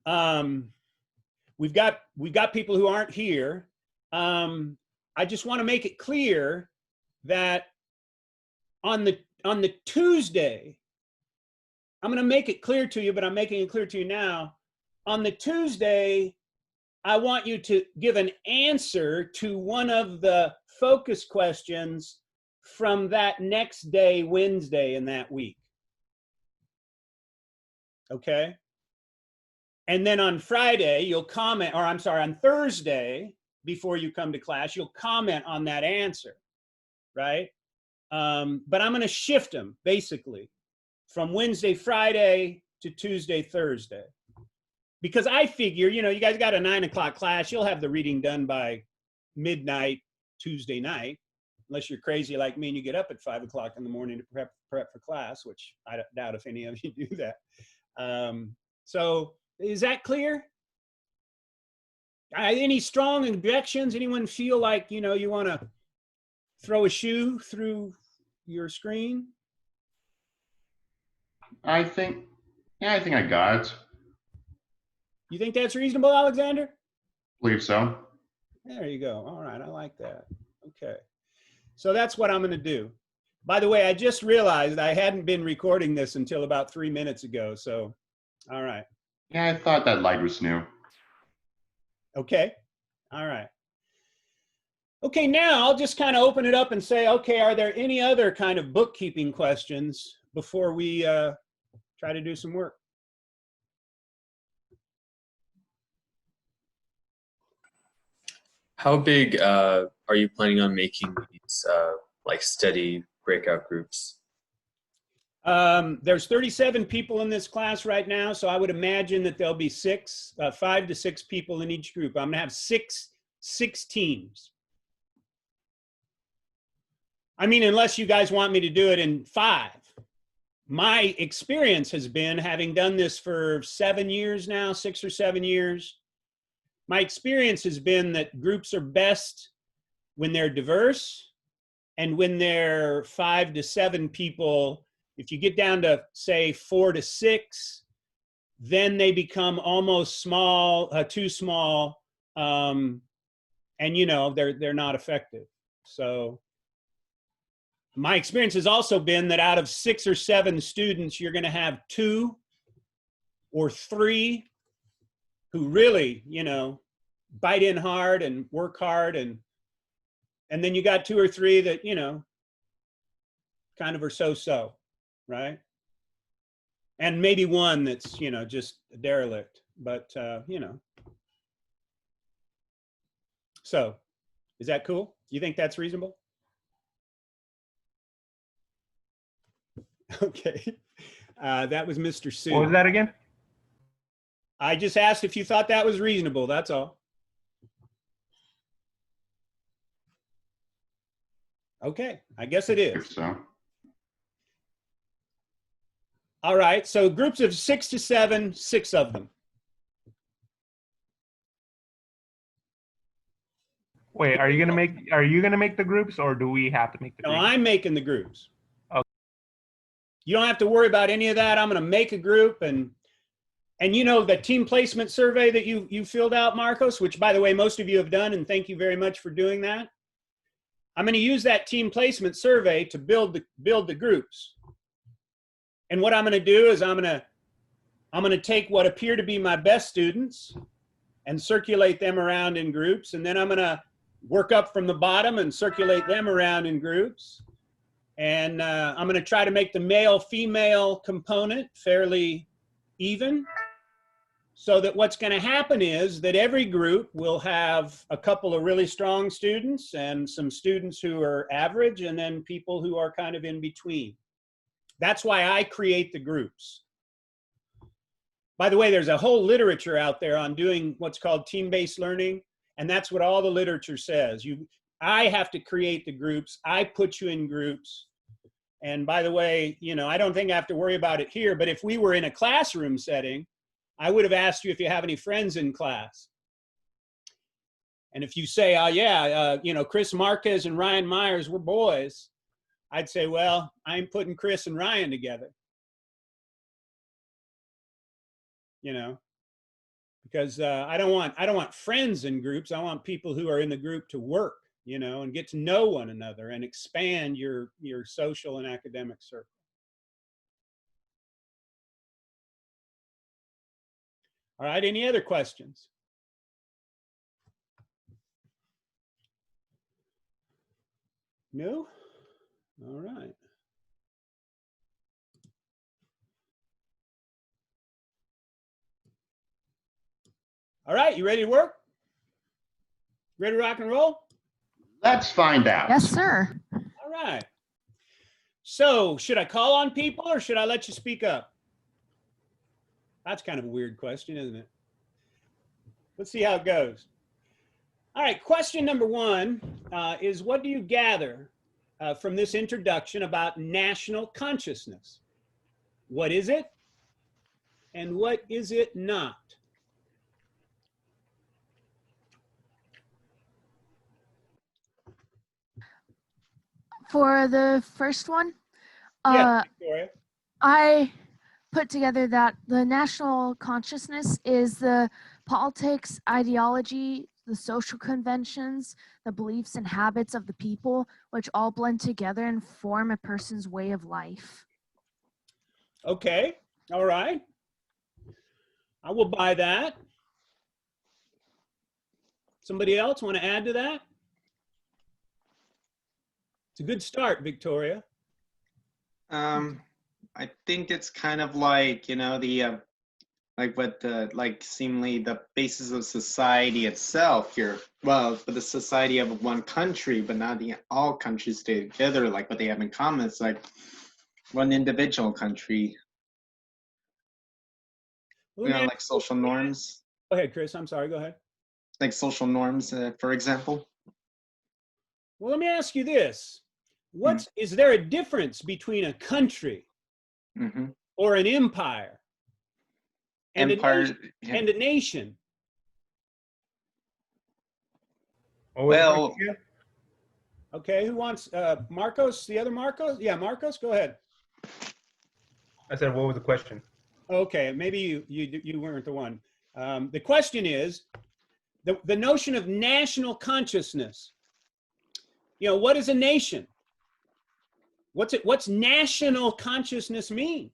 Um, we've got people who aren't here. I just want to make it clear that on the Tuesday, I'm going to make it clear to you, but I'm making it clear to you now. On the Tuesday, I want you to give an answer to one of the focus questions from that next day, Wednesday in that week. Okay? And then on Friday, you'll comment, or I'm sorry, on Thursday, before you come to class, you'll comment on that answer, right? But I'm going to shift them, basically, from Wednesday, Friday to Tuesday, Thursday. Because I figure, you know, you guys got a 9 o'clock class, you'll have the reading done by midnight Tuesday night, unless you're crazy like me and you get up at 5 o'clock in the morning to prep for class, which I doubt if any of you do that. So is that clear? Any strong objections? Anyone feel like, you know, you want to throw a shoe through your screen? I think I got it. You think that's reasonable, Alexander? Believe so. There you go. All right, I like that. Okay. So that's what I'm going to do. By the way, I just realized I hadn't been recording this until about 3 minutes ago. So, all right. Yeah, I thought that light was new. Okay. All right. Okay, now I'll just kind of open it up and say, okay, are there any other kind of bookkeeping questions before we try to do some work? How big are you planning on making these like steady breakout groups? There's 37 people in this class right now, so I would imagine that there'll be 5 to 6 people in each group. I'm gonna have six teams. I mean, unless you guys want me to do it in 5. My experience has been, having done this for 7 years now, 6 or 7 years, my experience has been that groups are best when they're diverse and when they're 5 to 7 people. If you get down to, say, 4 to 6, then they become almost small, too small, and you know, they're not effective. So my experience has also been that out of 6 or 7 students, you're going to have 2 or 3 who really, you know, bite in hard and work hard, and then you got 2 or 3 that, you know, kind of are so-so, right? And maybe 1 that's, you know, just a derelict, but you know. So is that cool? You think that's reasonable? Okay. That was Mr. Sue. What was that again? I just asked if you thought that was reasonable, that's all. Okay, I guess it is. So. All right, so groups of 6 to 7, 6 of them. Wait, are you gonna make the groups, or do we have to make the No, groups? I'm making the groups. Okay. You don't have to worry about any of that. I'm going to make a group, and you know, the team placement survey that you filled out, Marcos, which by the way most of you have done, and thank you very much for doing that. I'm going to use that team placement survey to build the groups. And what I'm going to do is I'm going to take what appear to be my best students and circulate them around in groups, and then I'm going to work up from the bottom and circulate them around in groups. And I'm going to try to make the male-female component fairly even, so that what's going to happen is that every group will have a couple of really strong students and some students who are average, and then people who are kind of in between. That's why I create the groups. By the way, there's a whole literature out there on doing what's called team-based learning, and that's what all the literature says. I have to create the groups. I put you in groups. And by the way, you know, I don't think I have to worry about it here, but if we were in a classroom setting, I would have asked you if you have any friends in class. And if you say, oh yeah, you know, Chris Marquez and Ryan Myers were boys, I'd say, well, I'm putting Chris and Ryan together. You know, because I don't want friends in groups. I want people who are in the group to work, you know, and get to know one another and expand your social and academic circle. All right, any other questions? No? All right. All right, you ready to work? Ready to rock and roll? Let's find out. Yes, sir. All right. So, should I call on people or should I let you speak up? That's kind of a weird question, isn't it? Let's see how it goes. All right, question number one is, what do you gather from this introduction about national consciousness? What is it? And what is it not? For the first one, Yeah, Victoria. I put together that the national consciousness is the politics, ideology, the social conventions, the beliefs and habits of the people, which all blend together and form a person's way of life. Okay, all right. I will buy that. Somebody else want to add to that? It's a good start, Victoria. I think it's kind of like, you know, the like what the like seemingly the basis of society itself here. Well, for the society of one country, but not the all countries stay together. Like what they have in common, it's like one individual country. Let You me know, ask- like social norms, Go ahead, Chris. I'm sorry. Go ahead. like social norms, for example. Well, let me ask you this. Is there a difference between a country Hmm. or an empire and Empire. and a nation? What was the Well, question again? Okay, who wants Marcos? The other Marcos? Yeah, Marcos, go ahead. I said, what was the question? Okay, maybe you weren't the one. The question is the notion of national consciousness. You know, what is a nation? What's national consciousness mean?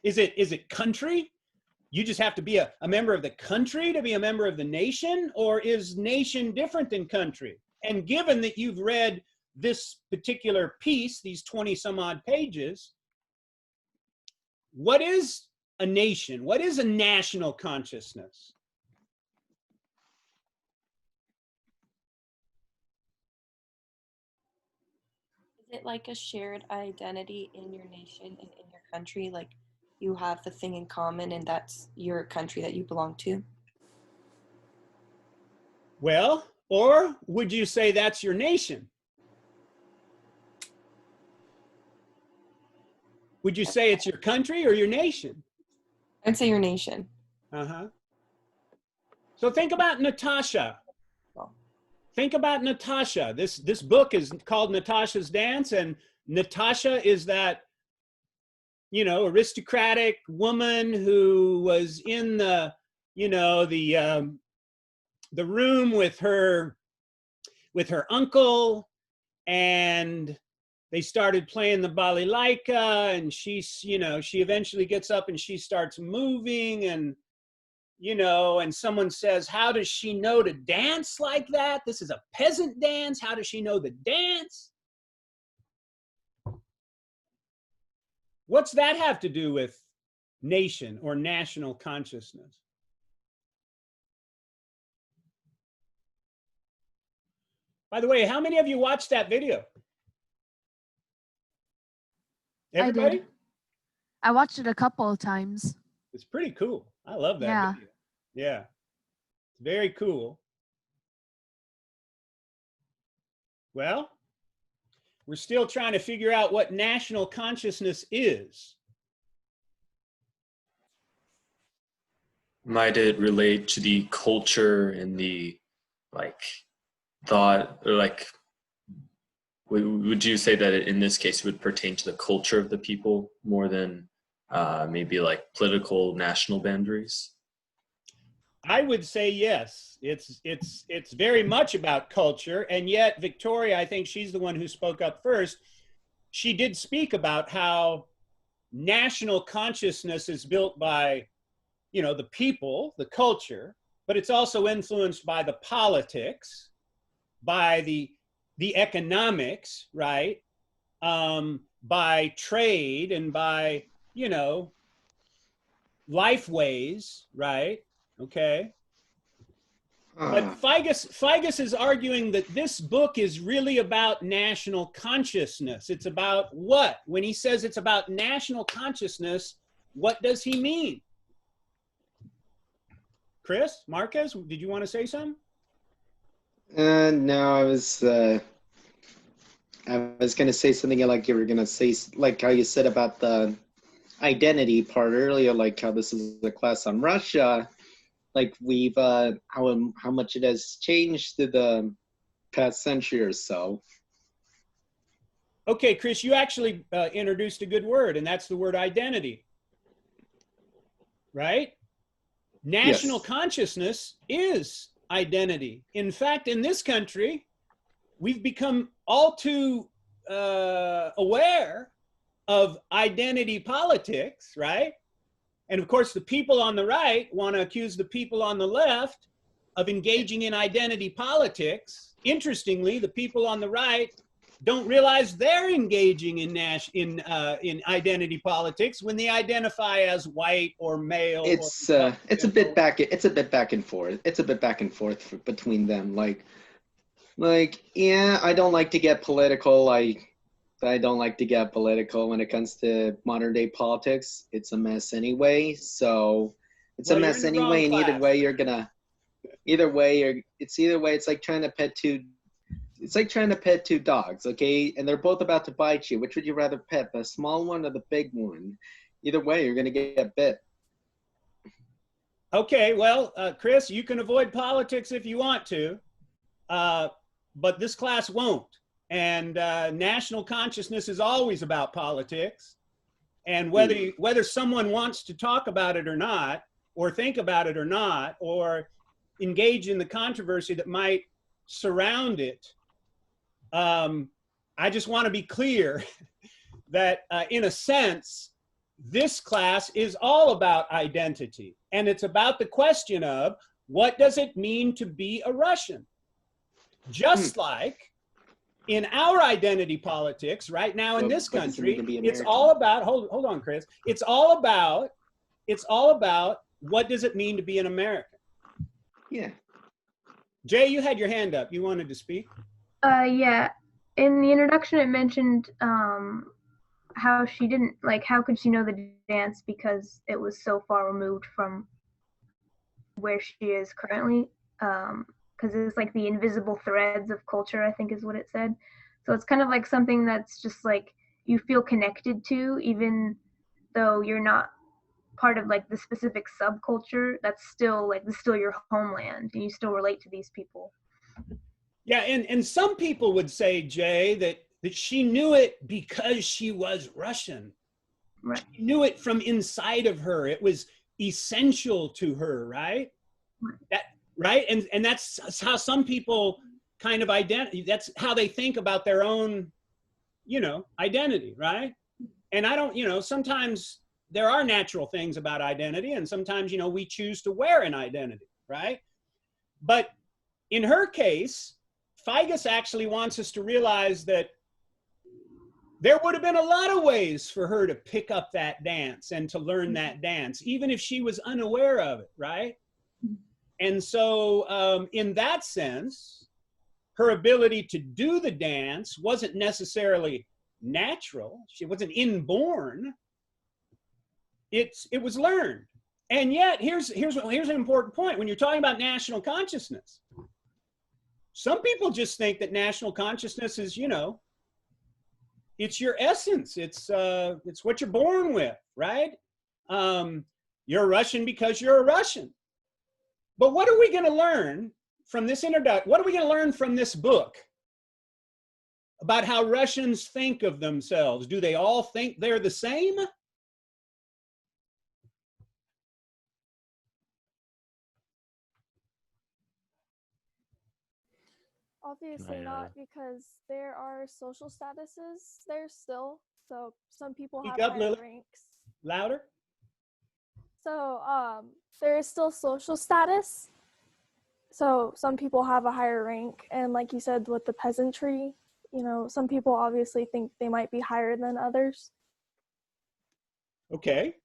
Is it country? You just have to be a member of the country to be a member of the nation? Or is nation different than country? And given that you've read this particular piece, these 20 some odd pages, what is a nation? What is a national consciousness? Is it like a shared identity in your nation and in your country? Like you have the thing in common and that's your country that you belong to? Well, or would you say that's your nation? Would you say it's your country or your nation? I'd say your nation. Uh-huh. So think about Natasha. Think about Natasha. This book is called Natasha's Dance, and Natasha is that, you know, aristocratic woman who was in the, you know, the room with her uncle, and they started playing the balalaika, and she's, you know, she eventually gets up and she starts moving, and you know, and someone says, how does she know to dance like that? This is a peasant dance. How does she know the dance? What's that have to do with nation or national consciousness? By the way, how many of you watched that video? Everybody? I did. I watched it a couple of times. It's pretty cool. I love that Yeah. video. Yeah. It's very cool. Well, we're still trying to figure out what national consciousness is. Might it relate to the culture and the like thought, or like would you say that in this case it would pertain to the culture of the people more than maybe like political national boundaries? I would say yes. It's very much about culture, and yet Victoria, I think she's the one who spoke up first. She did speak about how national consciousness is built by, you know, the people, the culture, but it's also influenced by the politics, by the economics, right? By trade and by, you know, life ways, right? Okay. But Figus is arguing that this book is really about national consciousness. It's about what? When he says it's about national consciousness, what does he mean? Chris, Marquez, did you want to say something? No, I was gonna say something like you were gonna say, like how you said about the identity part earlier, like how this is a class on Russia, like we've how much it has changed through the past century or so. Okay, Chris, you actually introduced a good word, and that's the word identity, right? National Yes. consciousness is identity. In fact, in this country, we've become all too aware of identity politics, right? And of course, the people on the right want to accuse the people on the left of engaging in identity politics. Interestingly, the people on the right don't realize they're engaging in identity politics when they identify as white or male. It's a bit back. It's a bit back and forth. It's a bit back and forth between them. Like yeah, I don't like to get political. I don't like to get political when it comes to modern day politics. It's a mess anyway. So it's a mess anyway, and either way it's like trying to pet two. It's like trying to pet two dogs, okay? And they're both about to bite you. Which would you rather pet, the small one or the big one? Either way, you're gonna get bit. Okay, well, Chris, you can avoid politics if you want to, but this class won't. And national consciousness is always about politics. And whether someone wants to talk about it or not, or think about it or not, or engage in the controversy that might surround it, I just want to be clear that in a sense, this class is all about identity. And it's about the question of what does it mean to be a Russian? Just like in our identity politics right now in this country, it's all about, hold on, Chris. It's all about what does it mean to be an American? Yeah. Jay, you had your hand up. You wanted to speak? Yeah. In the introduction, it mentioned how she didn't, like, how could she know the dance because it was so far removed from where she is currently. Because it's like the invisible threads of culture, I think is what it said. So it's kind of like something that's just like you feel connected to, even though you're not part of like the specific subculture. That's still like, this is still your homeland and you still relate to these people. Yeah, and some people would say, Jay, that she knew it because she was Russian. Right. She knew it from inside of her. It was essential to her, right? Right. And that's how some people kind of that's how they think about their own, identity, right? And I don't, sometimes there are natural things about identity, and sometimes, we choose to wear an identity, right? But in her case, Figus actually wants us to realize that there would have been a lot of ways for her to pick up that dance and to learn that dance, even if she was unaware of it, right? And so in that sense, her ability to do the dance wasn't necessarily natural. She wasn't inborn. It was learned. And yet, here's an important point. When you're talking about national consciousness, some people just think that national consciousness is, it's your essence. It's what you're born with, right? You're a Russian because you're a Russian. But what are we going to learn from this introduction? What are we going to learn from this book about how Russians think of themselves? Do they all think they're the same? Obviously I, not, because there are social statuses there still. So some people Speak have up, higher Lily. ranks. Louder. So there is still social status. So some people have a higher rank, and like you said with the peasantry, you know, some people obviously think they might be higher than others. Okay.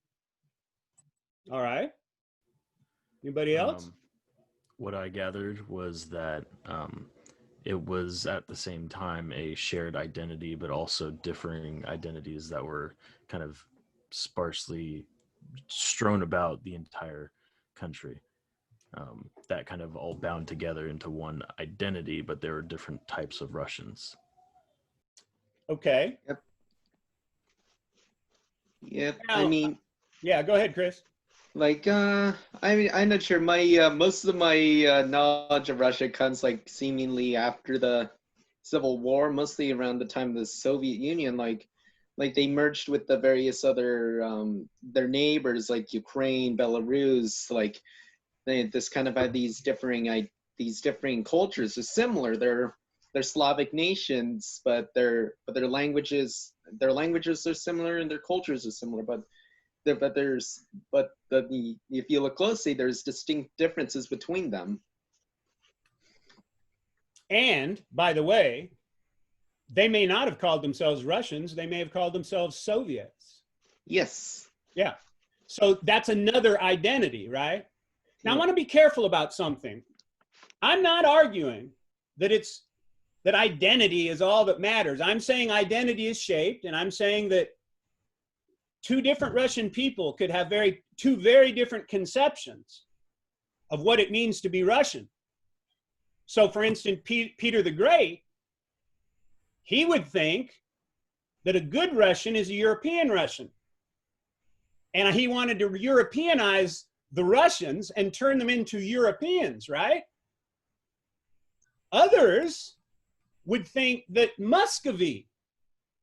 All right. Anybody else? What I gathered was that it was at the same time a shared identity, but also differing identities that were kind of sparsely strewn about the entire country. That kind of all bound together into one identity, but there were different types of Russians. Okay. Yep. Now- I mean, Yeah, go ahead, Chris. like, I mean, I'm not sure. My most of my knowledge of Russia comes like seemingly after the Civil War, mostly around the time of the Soviet Union. Like they merged with the various other their neighbors like Ukraine, Belarus. Like they this kind of had these differing cultures. Are similar. They're Slavic nations, but their languages are similar and their cultures are similar. But if you look closely, there's distinct differences between them. And by the way, they may not have called themselves Russians. They may have called themselves Soviets. Yes. Yeah. So that's another identity, right? Now I want to be careful about something. I'm not arguing that that identity is all that matters. I'm saying identity is shaped, and I'm saying that two different Russian people could have two very different conceptions of what it means to be Russian. So for instance, Peter the Great, he would think that a good Russian is a European Russian. And he wanted to Europeanize the Russians and turn them into Europeans, right? Others would think that Muscovy,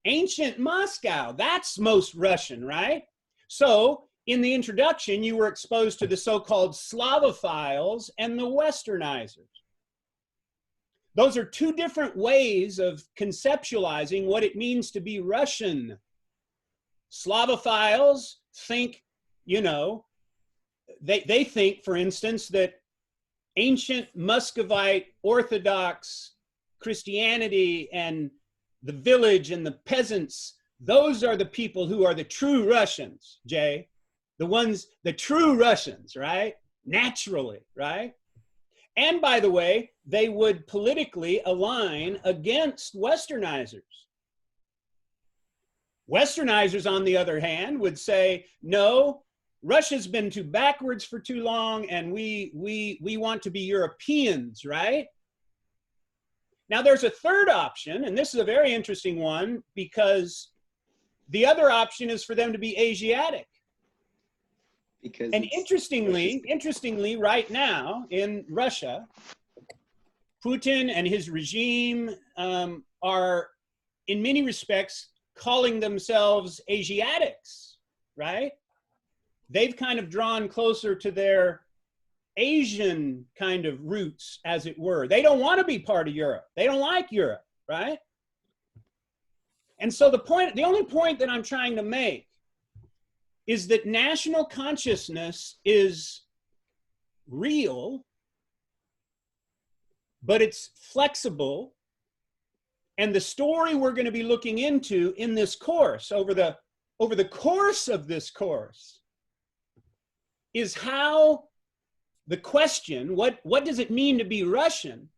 ancient Moscow, that's most Russian, right? So in the introduction, you were exposed to the so-called Slavophiles and the Westernizers. Those are two different ways of conceptualizing what it means to be Russian. Slavophiles think, you know, they think, for instance, that ancient Muscovite Orthodox Christianity and the village and the peasants, those are the people who are the true Russians, Jay. The true Russians, right? Naturally, right? And by the way, they would politically align against Westernizers. Westernizers, on the other hand, would say, no, Russia's been too backwards for too long, and we want to be Europeans, right? Now there's a third option, and this is a very interesting one, because the other option is for them to be Asiatic. And interestingly, right now in Russia, Putin and his regime are, in many respects, calling themselves Asiatics, right? They've kind of drawn closer to their Asian kind of roots, as it were. They don't want to be part of Europe. They don't like Europe, right? And so the only point that I'm trying to make is that national consciousness is real, but it's flexible. And the story we're going to be looking into in this course, over the course of this course, is how the question, what does it mean to be Russian,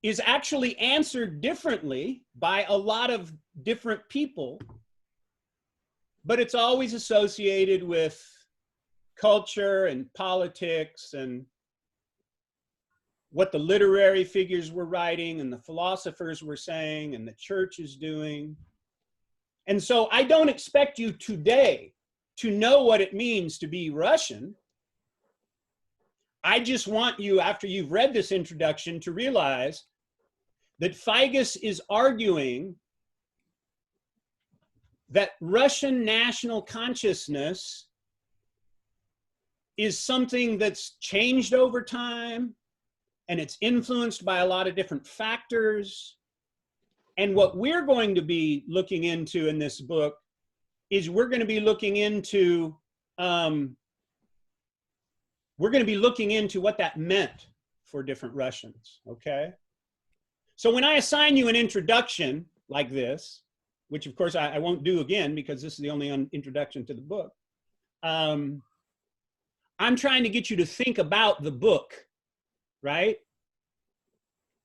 is actually answered differently by a lot of different people, but it's always associated with culture and politics and what the literary figures were writing and the philosophers were saying and the church is doing. And so I don't expect you today to know what it means to be Russian. I just want you, after you've read this introduction, to realize that Figes is arguing that Russian national consciousness is something that's changed over time and it's influenced by a lot of different factors. And what we're going to be looking into in this book is we're going to be looking into what that meant for different Russians, okay? So when I assign you an introduction like this, which of course I won't do again because this is the only introduction to the book, I'm trying to get you to think about the book, right?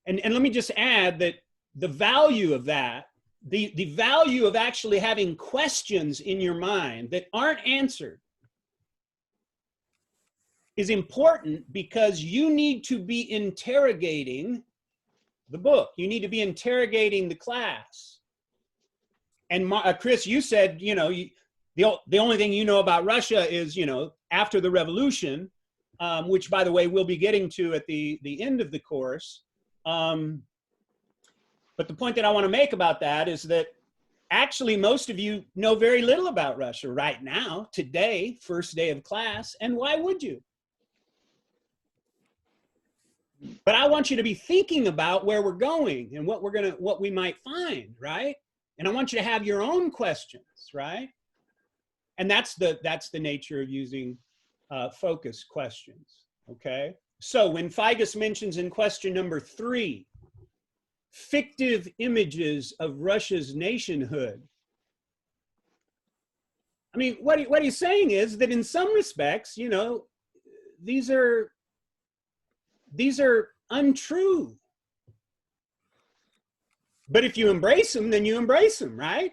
And let me just add that the value of that, the value of actually having questions in your mind that aren't answered is important because you need to be interrogating the book. You need to be interrogating the class. And Chris, you said, you know, the only thing you know about Russia is, you know, after the revolution, which by the way, we'll be getting to at the end of the course. But the point that I want to make about that is that actually most of you know very little about Russia right now, today, first day of class, and why would you? But I want you to be thinking about where we're going and what we might find, right? And I want you to have your own questions, right? And that's the nature of using focus questions, okay? So when Figes mentions in question number 3, fictive images of Russia's nationhood, I mean, what he's saying is that in some respects, you know, these are untrue. But if you embrace them, then you embrace them, right?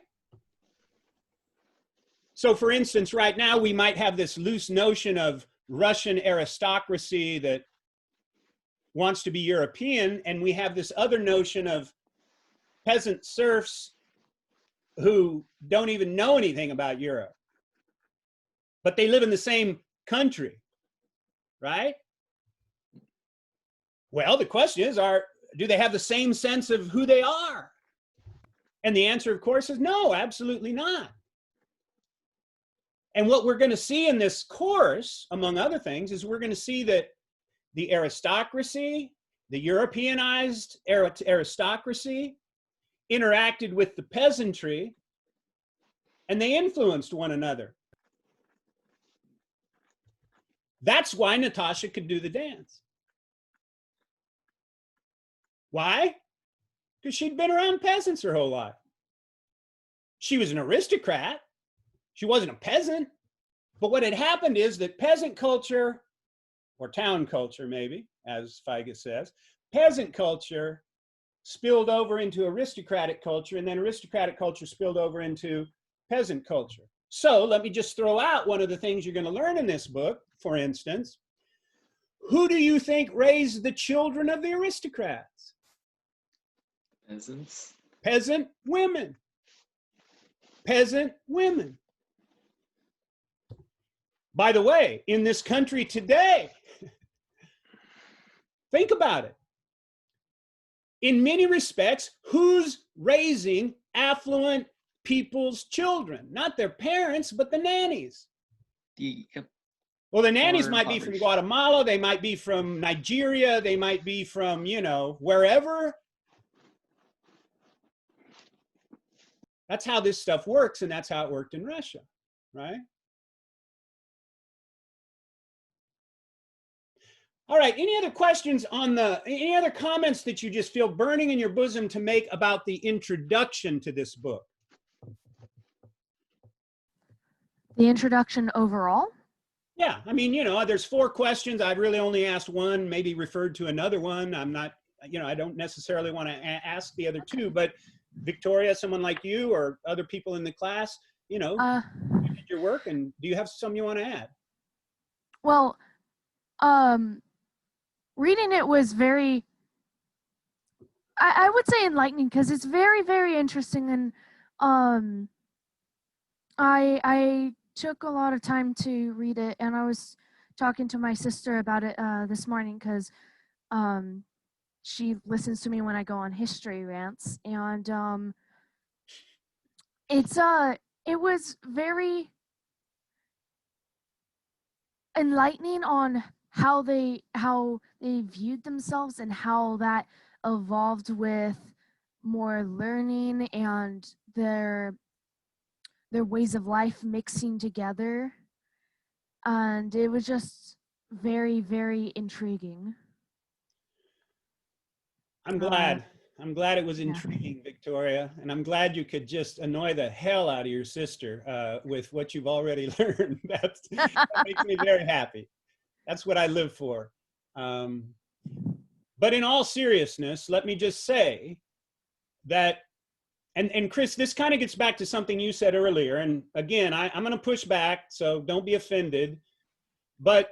So for instance, right now we might have this loose notion of Russian aristocracy that wants to be European, and we have this other notion of peasant serfs who don't even know anything about Europe, but they live in the same country, right? Well, the question is, do they have the same sense of who they are? And the answer, of course, is no, absolutely not. And what we're going to see in this course, among other things, is we're going to see that the aristocracy, the Europeanized aristocracy, interacted with the peasantry, and they influenced one another. That's why Natasha could do the dance. Why? Because she'd been around peasants her whole life. She was an aristocrat. She wasn't a peasant. But what had happened is that peasant culture, or town culture maybe, as Figes says, peasant culture spilled over into aristocratic culture, and then aristocratic culture spilled over into peasant culture. So let me just throw out one of the things you're going to learn in this book, for instance. Who do you think raised the children of the aristocrats? Peasants. Peasant women. Peasant women. By the way, in this country today, think about it. In many respects, who's raising affluent people's children? Not their parents, but the nannies. Well, the nannies might be from Guatemala, they might be from Nigeria, they might be from, you know, wherever. That's how this stuff works, and that's how it worked in Russia, right? All right, any other questions on any other comments that you just feel burning in your bosom to make about the introduction to this book? The introduction overall? Yeah, I mean, you know, there's 4 questions. I've really only asked one, maybe referred to another one. I'm not, you know, I don't necessarily want to ask the other 2, but Victoria, someone like you or other people in the class, you know, you did your work, and do you have some you want to add? Well, reading it was very, I would say enlightening, because it's very, very interesting, and I took a lot of time to read it, and I was talking to my sister about it this morning, because she listens to me when I go on history rants, and it was very enlightening on how they viewed themselves and how that evolved with more learning and their ways of life mixing together. And it was just very, very intriguing. I'm glad. I'm glad it was intriguing, Victoria, and I'm glad you could just annoy the hell out of your sister with what you've already learned. That makes me very happy. That's what I live for. But in all seriousness, let me just say that, and Chris, this kind of gets back to something you said earlier. And again, I'm going to push back, so don't be offended. But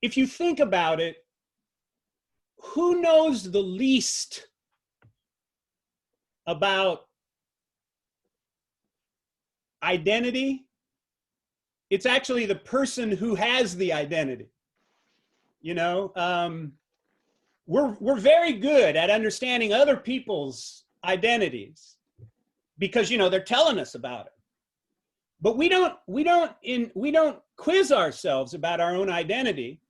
if you think about it, who knows the least about identity? It's actually the person who has the identity. You know, we're very good at understanding other people's identities because, you know, they're telling us about it. But we don't quiz ourselves about our own identity.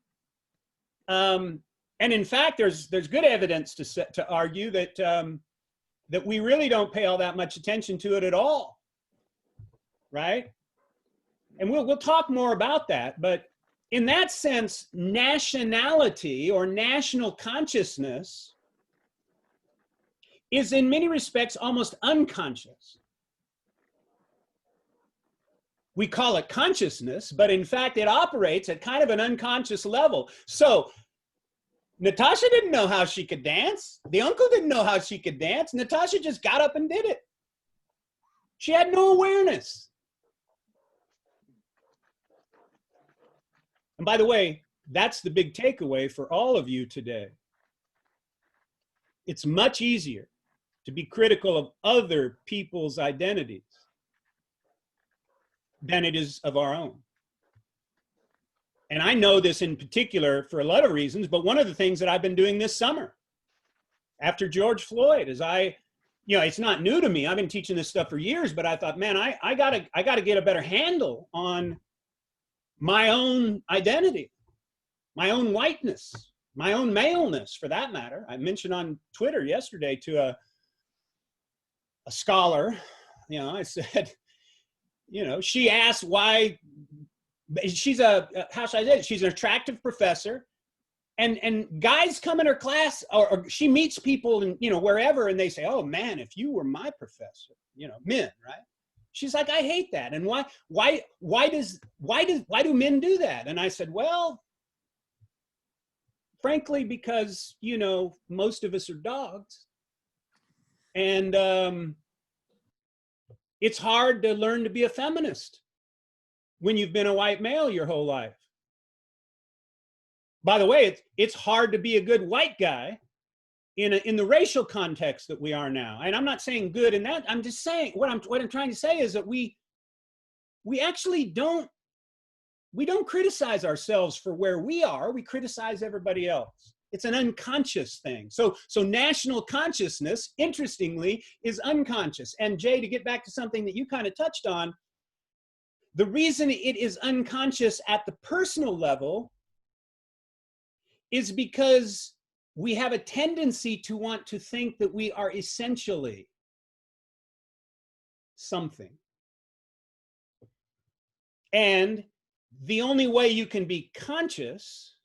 And in fact, there's good evidence to argue that that we really don't pay all that much attention to it at all, right? And we'll talk more about that. But in that sense, nationality or national consciousness is in many respects almost unconscious. We call it consciousness, but in fact, it operates at kind of an unconscious level. So Natasha didn't know how she could dance. The uncle didn't know how she could dance. Natasha just got up and did it. She had no awareness. And by the way, that's the big takeaway for all of you today. It's much easier to be critical of other people's identities than it is of our own. And I know this in particular for a lot of reasons, but one of the things that I've been doing this summer after George Floyd is you know, it's not new to me. I've been teaching this stuff for years, but I thought, man, I gotta get a better handle on my own identity, my own whiteness, my own maleness for that matter. I mentioned on Twitter yesterday to a scholar, you know, I said, you know, she asked why. She's how should I say it? She's an attractive professor, and guys come in her class, or she meets people and, you know, wherever, and they say, oh man, if you were my professor, you know, men, right? She's like, I hate that. And why do men do that? And I said, well, frankly, because, you know, most of us are dogs, and it's hard to learn to be a feminist when you've been a white male your whole life. By the way, it's hard to be a good white guy in the racial context that we are now. And I'm not saying good in that. I'm just saying what I'm trying to say is that we actually don't criticize ourselves for where we are. We criticize everybody else. It's an unconscious thing. So national consciousness, interestingly, is unconscious. And Jay, to get back to something that you kind of touched on, the reason it is unconscious at the personal level is because we have a tendency to want to think that we are essentially something. And the only way you can be conscious,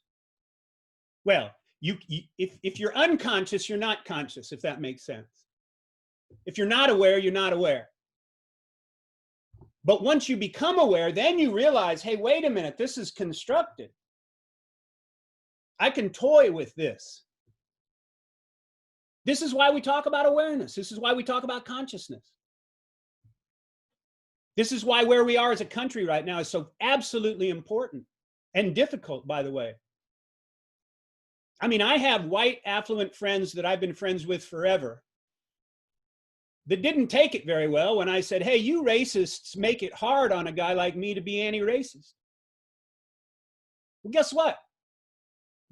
well, if you're unconscious, you're not conscious, if that makes sense. If you're not aware, you're not aware. But once you become aware, then you realize, hey, wait a minute, this is constructed. I can toy with this. This is why we talk about awareness. This is why we talk about consciousness. This is why where we are as a country right now is so absolutely important and difficult, by the way. I mean, I have white affluent friends that I've been friends with forever that didn't take it very well when I said, hey, you racists make it hard on a guy like me to be anti-racist. Well, guess what?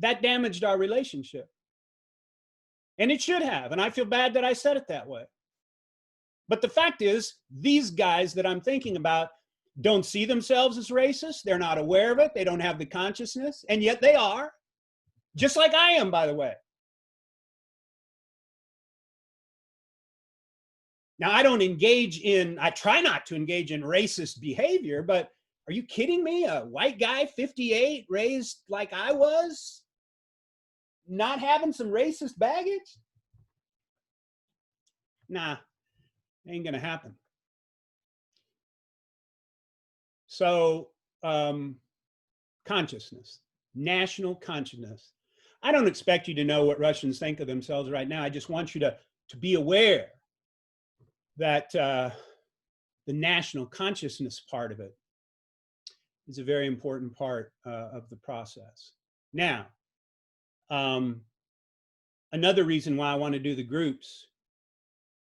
That damaged our relationship. And it should have. And I feel bad that I said it that way. But the fact is, these guys that I'm thinking about, don't see themselves as racist. They're not aware of it. They don't have the consciousness, and yet they are, just like I am, by the way. Now, I try not to engage in racist behavior, but are you kidding me? A white guy, 58, raised like I was, not having some racist baggage? Nah, ain't gonna happen. So, consciousness, national consciousness. I don't expect you to know what Russians think of themselves right now. I just want you to be aware that the national consciousness part of it is a very important part of the process. Now, another reason why I want to do the groups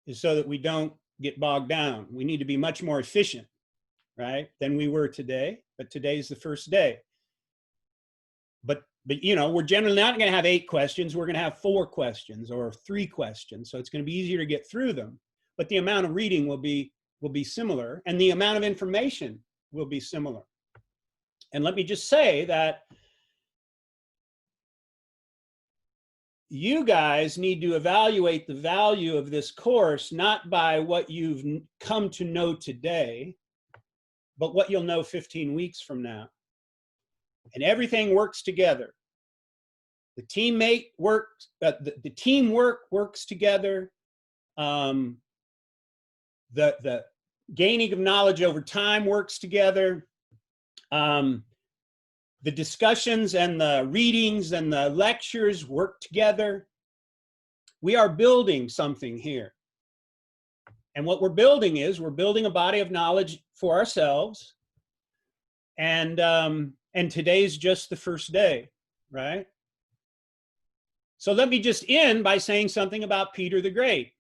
is so that we don't get bogged down. We need to be much more efficient, right, than we were today, but today's the first day. But you know, we're generally not going to have 8 questions. We're going to have 4 questions or 3 questions. So it's going to be easier to get through them. But the amount of reading will be similar, and the amount of information will be similar. And let me just say that you guys need to evaluate the value of this course, not by what you've come to know today, but what you'll know 15 weeks from now. And everything works together. The teamwork works together. The gaining of knowledge over time works together. The discussions and the readings and the lectures work together. We are building something here. And what we're building is, we're building a body of knowledge for ourselves. And today's just the first day, right? So let me just end by saying something about Peter the Great.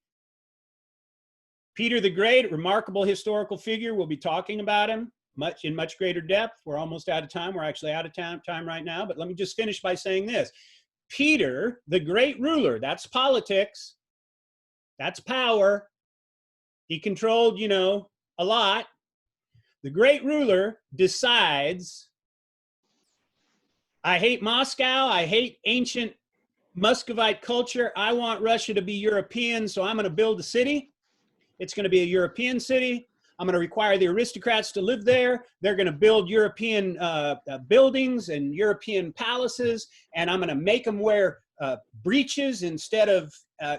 Peter the Great, remarkable historical figure. We'll be talking about him in much greater depth. We're almost out of time. We're actually out of time right now, but let me just finish by saying this. Peter, the great ruler, that's politics. That's power. He controlled, you know, a lot. The great ruler decides, I hate Moscow. I hate ancient Muscovite culture. I want Russia to be European, so I'm going to build a city. It's going to be a European city. I'm going to require the aristocrats to live there. They're going to build European buildings and European palaces, and I'm going to make them wear breeches instead of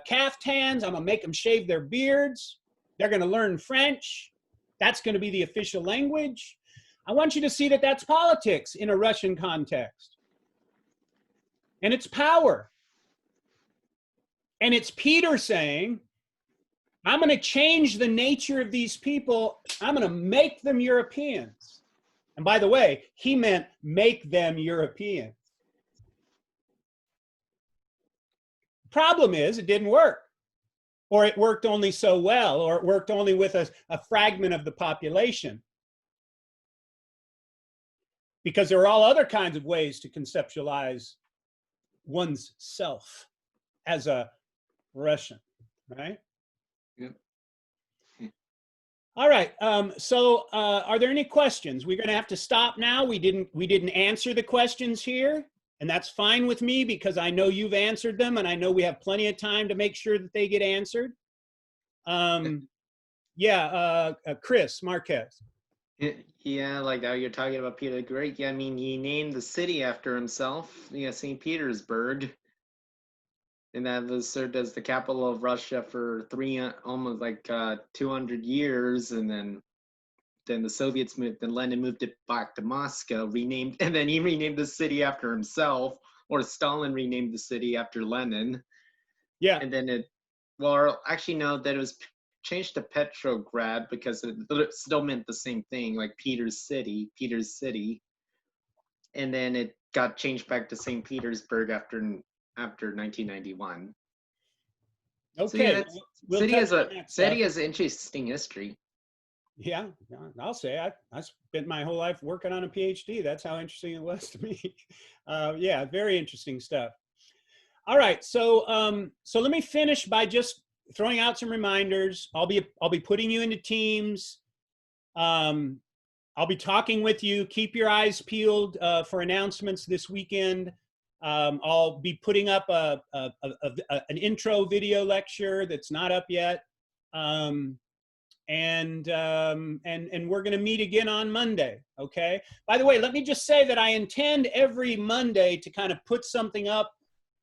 caftans. I'm going to make them shave their beards. They're going to learn French. That's going to be the official language. I want you to see that that's politics in a Russian context. And it's power. And it's Peter saying, I'm going to change the nature of these people. I'm going to make them Europeans. And by the way, he meant make them Europeans. Problem is, it didn't work. Or it worked only so well, or it worked only with a fragment of the population. Because there are all other kinds of ways to conceptualize one's self as a Russian, right? Yep. All right. So are there any questions? We're going to have to stop now. We didn't answer the questions here, and that's fine with me because I know you've answered them, and I know we have plenty of time to make sure that they get answered. Chris Marquez. Yeah, like how you're talking about Peter the Great. Yeah, I mean, he named the city after himself. Yeah, St. Petersburg. And that was served as the capital of Russia for almost 200 years. And then the Soviets moved, then Lenin moved it back to Moscow, and then he renamed the city after himself, or Stalin renamed the city after Lenin. Yeah. And then that it was changed to Petrograd because it still meant the same thing, like Peter's City. And then it got changed back to St. Petersburg after 1991. Okay. So city has interesting history. Yeah, I'll say I spent my whole life working on a PhD. That's how interesting it was to me. Yeah, very interesting stuff. All right, so let me finish by just throwing out some reminders. I'll be putting you into teams. I'll be talking with you. Keep your eyes peeled for announcements this weekend. I'll be putting up an intro video lecture that's not up yet. And we're going to meet again on Monday. Okay. By the way, let me just say that I intend every Monday to kind of put something up,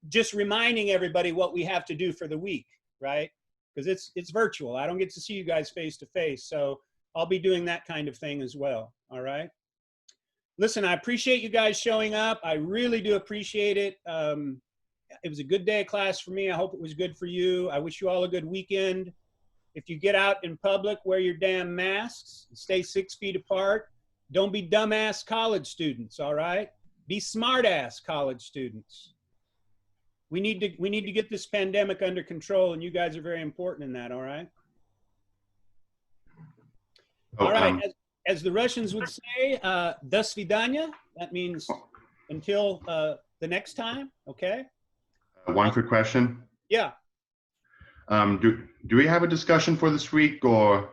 just reminding everybody what we have to do for the week, right? Because it's virtual. I don't get to see you guys face to face. So I'll be doing that kind of thing as well. All right. Listen, I appreciate you guys showing up. I really do appreciate it. It was a good day of class for me. I hope it was good for you. I wish you all a good weekend. If you get out in public, wear your damn masks. Stay 6 feet apart. Don't be dumbass college students, all right? Be smart-ass college students. We need to get this pandemic under control, and you guys are very important in that, all right? All right, as the Russians would say, do svidaniya. That means until the next time, okay? One quick question. Yeah. Do we have a discussion for this week, or I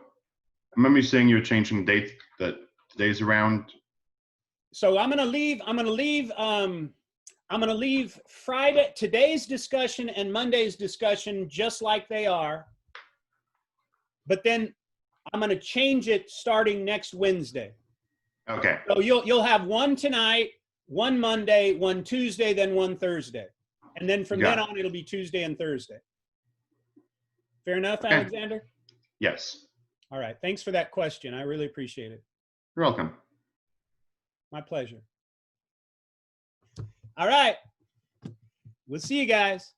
remember you saying you're changing dates days around? So I'm gonna leave Friday, today's discussion and Monday's discussion just like they are, but then I'm gonna change it starting next Wednesday. Okay. So you'll have one tonight, one Monday, one Tuesday, then one Thursday, and then from then on it'll be Tuesday and Thursday. Fair enough, Okay. Alexander? Yes. All right. Thanks for that question. I really appreciate it. You're welcome. My pleasure. All right. We'll see you guys.